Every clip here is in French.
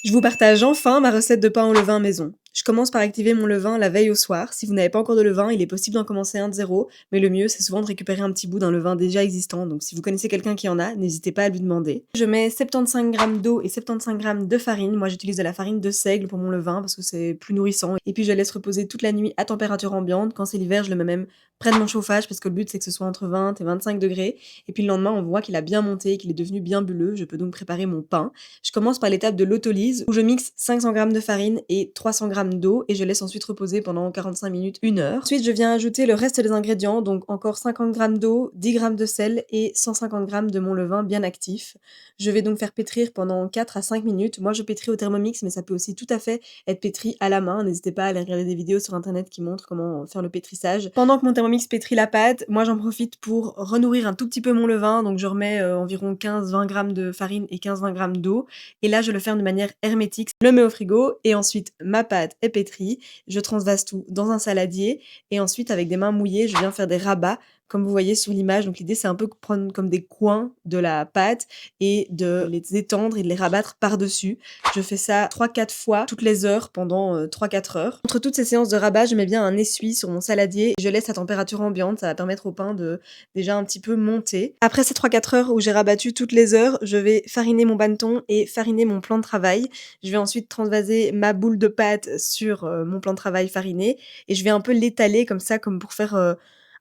Je vous partage enfin ma recette de pain au levain maison. Je commence par activer mon levain la veille au soir. Si vous n'avez pas encore de levain, il est possible d'en commencer un de zéro, mais le mieux c'est souvent de récupérer un petit bout d'un levain déjà existant, donc si vous connaissez quelqu'un qui en a, n'hésitez pas à lui demander. Je mets 75 g d'eau et 75 g de farine. Moi j'utilise de la farine de seigle pour mon levain parce que c'est plus nourrissant. Et puis je laisse reposer toute la nuit à température ambiante. Quand c'est l'hiver, je le mets même près de mon chauffage parce que le but c'est que ce soit entre 20 et 25 degrés. Et puis le lendemain, on voit qu'il a bien monté, qu'il est devenu bien bulleux. Je peux donc préparer mon pain. Je commence par l'étape de l'autolyse où je mixe 500 g de farine et 300 g d'eau et je laisse ensuite reposer pendant 45 minutes, 1 heure. Ensuite, je viens ajouter le reste des ingrédients, donc encore 50 g d'eau, 10 g de sel et 150 g de mon levain bien actif. Je vais donc faire pétrir pendant 4 à 5 minutes. Moi, je pétris au Thermomix, mais ça peut aussi tout à fait être pétri à la main. N'hésitez pas à aller regarder des vidéos sur internet qui montrent comment faire le pétrissage. Pendant que mon Thermomix pétrit la pâte, moi j'en profite pour renourrir un tout petit peu mon levain, donc je remets environ 15-20 g de farine et 15-20 g d'eau. Et là, je le ferme de manière hermétique, je le mets au frigo et ensuite ma pâte est pétrie. Je transvase tout dans un saladier et ensuite avec des mains mouillées, je viens faire des rabats comme vous voyez sur l'image. Donc l'idée c'est un peu de prendre comme des coins de la pâte et de les étendre et de les rabattre par-dessus. Je fais ça 3-4 fois toutes les heures pendant 3-4 heures. Entre toutes ces séances de rabat, je mets bien un essuie sur mon saladier et je laisse à température ambiante. Ça va permettre au pain de déjà un petit peu monter. Après ces 3-4 heures où j'ai rabattu toutes les heures, je vais fariner mon bannetons et fariner mon plan de travail. Je vais ensuite transvaser ma boule de pâte sur mon plan de travail fariné et je vais un peu l'étaler comme ça, comme pour faire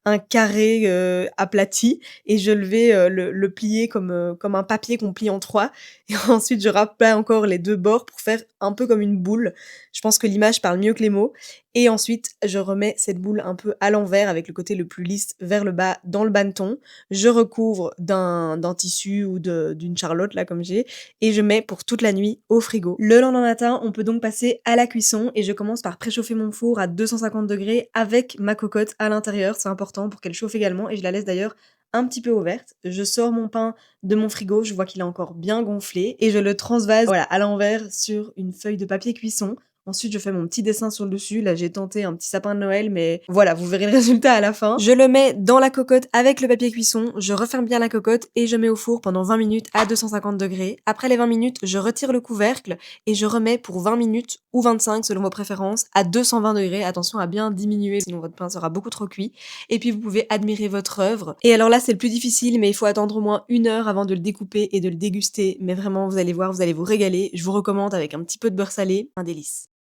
un carré aplati et je vais le plier comme un papier qu'on plie en trois et ensuite je rabat encore les deux bords pour faire un peu comme une boule. Je pense que l'image parle mieux que les mots. Et ensuite, je remets cette boule un peu à l'envers avec le côté le plus lisse vers le bas dans le bannetons. Je recouvre d'un tissu ou d'une charlotte là comme j'ai et je mets pour toute la nuit au frigo. Le lendemain matin, on peut donc passer à la cuisson et je commence par préchauffer mon four à 250 degrés avec ma cocotte à l'intérieur. C'est important pour qu'elle chauffe également et je la laisse d'ailleurs un petit peu ouverte. Je sors mon pain de mon frigo, je vois qu'il est encore bien gonflé et je le transvase voilà, à l'envers sur une feuille de papier cuisson. Ensuite, je fais mon petit dessin sur le dessus. Là, j'ai tenté un petit sapin de Noël, mais voilà, vous verrez le résultat à la fin. Je le mets dans la cocotte avec le papier cuisson. Je referme bien la cocotte et je mets au four pendant 20 minutes à 250 degrés. Après les 20 minutes, je retire le couvercle et je remets pour 20 minutes ou 25 selon vos préférences à 220 degrés. Attention à bien diminuer, sinon votre pain sera beaucoup trop cuit. Et puis, vous pouvez admirer votre œuvre. Et alors là, c'est le plus difficile, mais il faut attendre au moins 1 heure avant de le découper et de le déguster. Mais vraiment, vous allez voir, vous allez vous régaler. Je vous recommande avec un petit peu de beurre salé, un délice.